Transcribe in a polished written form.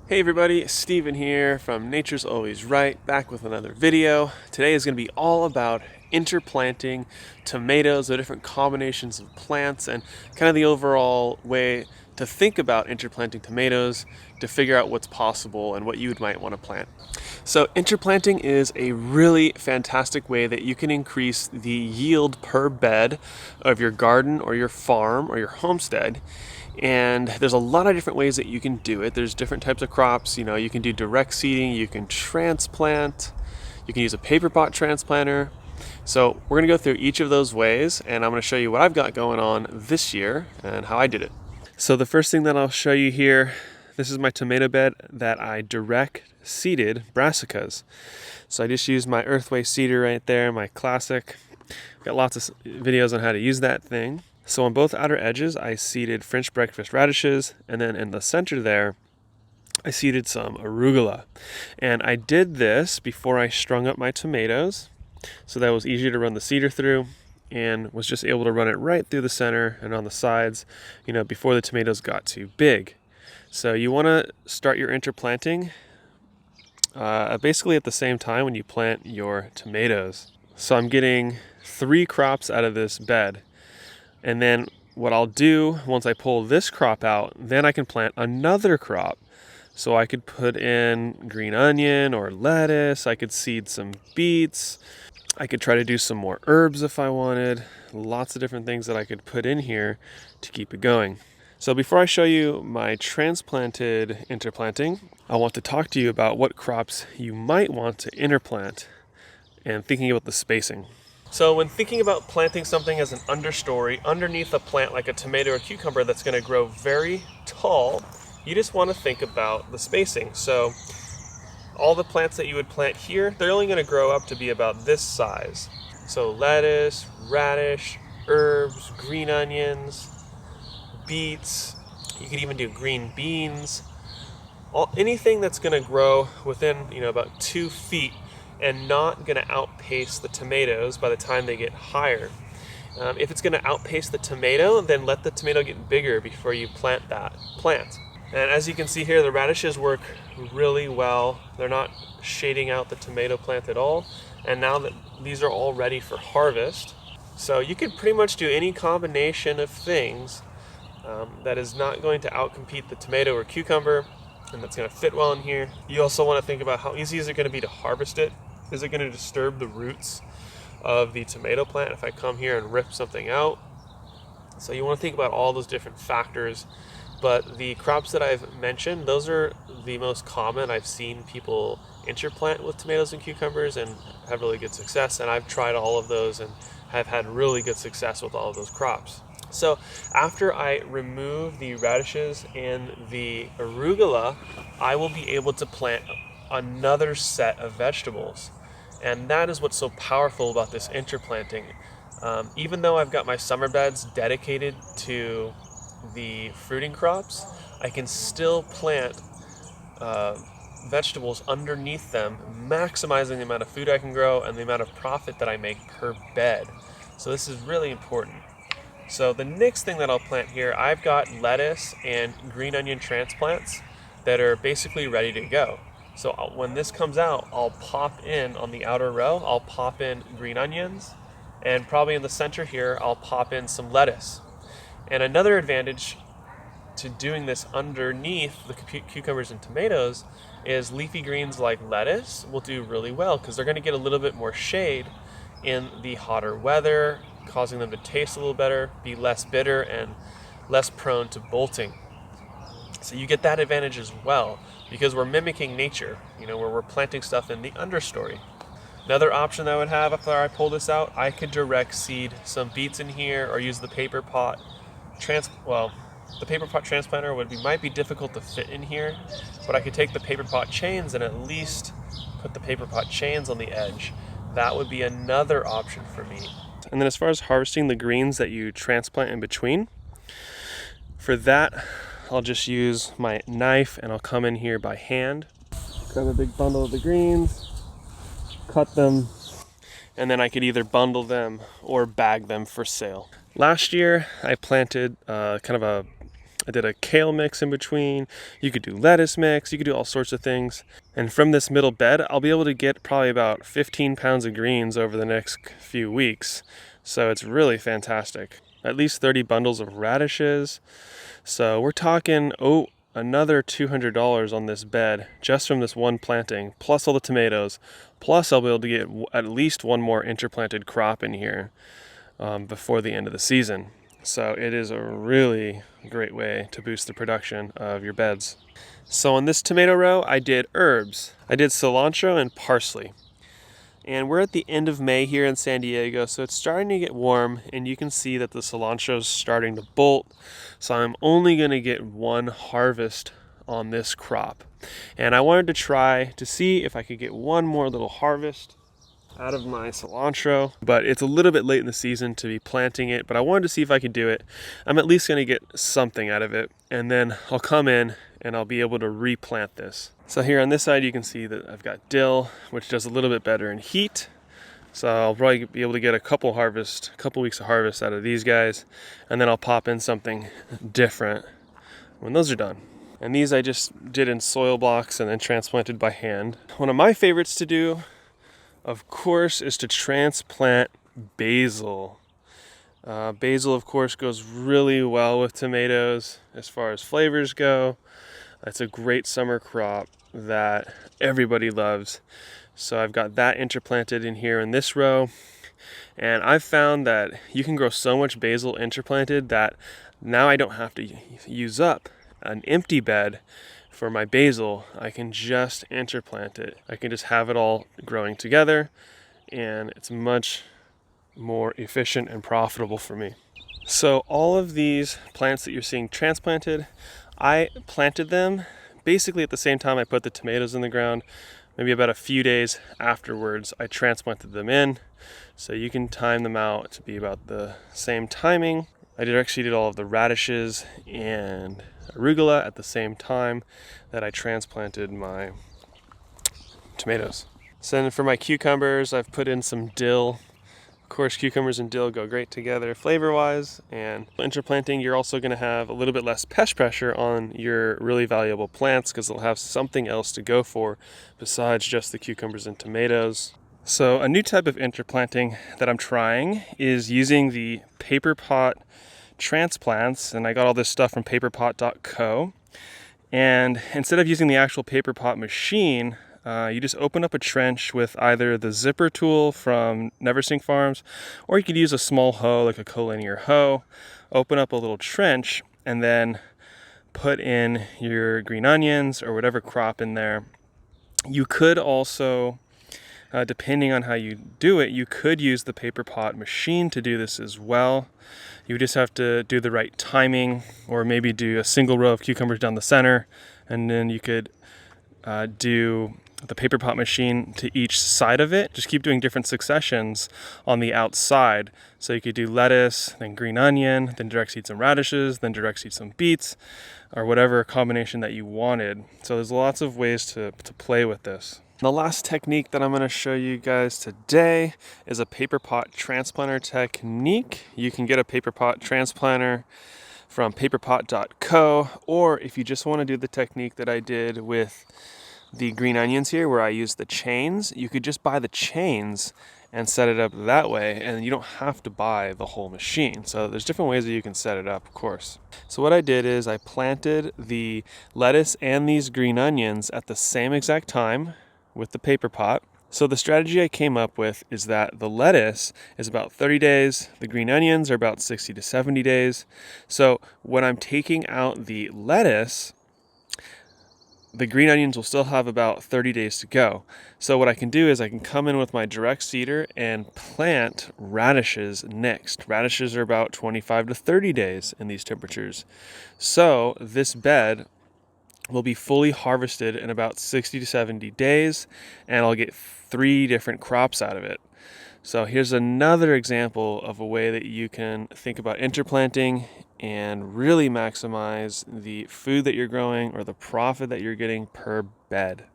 Hey everybody, Steven here from Nature's Always Right, back with another video. Today is going to be all about interplanting tomatoes, the different combinations of plants, and kind of the overall way to think about interplanting tomatoes to figure out what's possible and what you might want to plant. So interplanting is a really fantastic way that you can increase the yield per bed of your garden or your farm or your homestead. And there's a lot of different ways that you can do it. There's different types of crops. You can do direct seeding, you can transplant, you can use a paper pot transplanter. So we're gonna go through each of those ways, and I'm gonna show you what I've got going on this year and how I did it. So the first thing that I'll show you here, this is my tomato bed that I direct seeded brassicas. So I just used my Earthway seeder right there, my classic. Got lots of videos on how to use that thing. So on both outer edges, I seeded French breakfast radishes, and then in the center there, I seeded some arugula. And I did this before I strung up my tomatoes, so that it was easier to run the seeder through, and was just able to run it right through the center and on the sides, before the tomatoes got too big. So you want to start your interplanting basically at the same time when you plant your tomatoes. So I'm getting 3 crops out of this bed. And then what I'll do once I pull this crop out, then I can plant another crop. So I could put in green onion or lettuce, I could seed some beets, I could try to do some more herbs if I wanted. Lots of different things that I could put in here to keep it going. So before I show you my transplanted interplanting, I want to talk to you about what crops you might want to interplant and thinking about the spacing. So when thinking about planting something as an understory underneath a plant like a tomato or cucumber that's going to grow very tall, you just want to think about the spacing. So all the plants that you would plant here, they're only going to grow up to be about this size. So lettuce, radish, herbs, green onions, beets, you could even do green beans. Anything that's going to grow within about 2 feet and not going to outpace the tomatoes by the time they get higher. If it's going to outpace the tomato, then let the tomato get bigger before you plant that plant. And as you can see here, the radishes work really well. They're not shading out the tomato plant at all. And now that these are all ready for harvest, so you could pretty much do any combination of things that is not going to outcompete the tomato or cucumber, and that's going to fit well in here. You also want to think about how easy is it going to be to harvest it. Is it going to disturb the roots of the tomato plant if I come here and rip something out? So you want to think about all those different factors. But the crops that I've mentioned, those are the most common. I've seen people interplant with tomatoes and cucumbers and have really good success. And I've tried all of those and have had really good success with all of those crops. So after I remove the radishes and the arugula, I will be able to plant another set of vegetables. And that is what's so powerful about this interplanting. Even though I've got my summer beds dedicated to the fruiting crops, I can still plant vegetables underneath them, maximizing the amount of food I can grow and the amount of profit that I make per bed. So this is really important. So the next thing that I'll plant here, I've got lettuce and green onion transplants that are basically ready to go. So when this comes out, I'll pop in on the outer row, I'll pop in green onions, and probably in the center here, I'll pop in some lettuce. And another advantage to doing this underneath the cucumbers and tomatoes is leafy greens like lettuce will do really well because they're going to get a little bit more shade in the hotter weather, causing them to taste a little better, be less bitter, and less prone to bolting. So you get that advantage as well because we're mimicking nature, where we're planting stuff in the understory. Another option that I would have after I pull this out, I could direct seed some beets in here or use the paper pot. The paper pot transplanter might be difficult to fit in here, but I could take the paper pot chains and at least put the paper pot chains on the edge. That would be another option for me. And then as far as harvesting the greens that you transplant in between, for that, I'll just use my knife and I'll come in here by hand, grab a big bundle of the greens, cut them, and then I could either bundle them or bag them for sale. Last year, I planted kind of a I did a kale mix in between. You could do lettuce mix. You could do all sorts of things. And from this middle bed, I'll be able to get probably about 15 pounds of greens over the next few weeks. So it's really fantastic. At least 30 bundles of radishes. So we're talking, another $200 on this bed just from this one planting, plus all the tomatoes, plus I'll be able to get at least one more interplanted crop in here before the end of the season. So it is a really great way to boost the production of your beds. So on this tomato row, I did herbs. I did cilantro and parsley. And we're at the end of May here in San Diego, so it's starting to get warm, and you can see that the cilantro is starting to bolt. So I'm only going to get one harvest on this crop. And I wanted to try to see if I could get one more little harvest out of my cilantro, but it's a little bit late in the season to be planting it, but I wanted to see if I could do it. I'm at least going to get something out of it, and then I'll come in and I'll be able to replant this. So here on this side you can see that I've got dill, which does a little bit better in heat. So I'll probably be able to get a couple weeks of harvest out of these guys, and then I'll pop in something different when those are done. And these I just did in soil blocks and then transplanted by hand. One of my favorites to do, of course, is to transplant basil. Basil, of course, goes really well with tomatoes as far as flavors go. It's a great summer crop that everybody loves. So I've got that interplanted in here in this row. And I've found that you can grow so much basil interplanted that now I don't have to use up an empty bed for my basil. I can just interplant it. I can just have it all growing together, and it's much more efficient and profitable for me. So all of these plants that you're seeing transplanted, I planted them basically at the same time I put the tomatoes in the ground. Maybe about a few days afterwards, I transplanted them in. So you can time them out to be about the same timing. I actually did all of the radishes and arugula at the same time that I transplanted my tomatoes. So then for my cucumbers, I've put in some dill. Of course, cucumbers and dill go great together flavor-wise, and interplanting, you're also going to have a little bit less pest pressure on your really valuable plants because they'll have something else to go for besides just the cucumbers and tomatoes. So a new type of interplanting that I'm trying is using the paper pot transplants, and I got all this stuff from paperpot.co. And instead of using the actual paper pot machine, you just open up a trench with either the zipper tool from Neversink Farms, or you could use a small hoe like a collinear hoe. Open up a little trench and then put in your green onions or whatever crop in there. You could also, depending on how you do it, you could use the paper pot machine to do this as well. You just have to do the right timing, or maybe do a single row of cucumbers down the center, and then you could do the paper pot machine to each side of it. Just keep doing different successions on the outside. So you could do lettuce, then green onion, then direct seed some radishes, then direct seed some beets, or whatever combination that you wanted. So there's lots of ways to play with this. The last technique that I'm going to show you guys today is a paper pot transplanter technique. You can get a paper pot transplanter from paperpot.co, or if you just want to do the technique that I did with the green onions here, where I use the chains, you could just buy the chains and set it up that way, and you don't have to buy the whole machine. So there's different ways that you can set it up, of course. So what I did is I planted the lettuce and these green onions at the same exact time with the paper pot. So the strategy I came up with is that the lettuce is about 30 days, the green onions are about 60 to 70 days. So when I'm taking out the lettuce, the green onions will still have about 30 days to go. So what I can do is I can come in with my direct seeder and plant radishes next. Radishes are about 25 to 30 days in these temperatures. So this bed will be fully harvested in about 60 to 70 days, and I'll get 3 different crops out of it. So here's another example of a way that you can think about interplanting and really maximize the food that you're growing or the profit that you're getting per bed.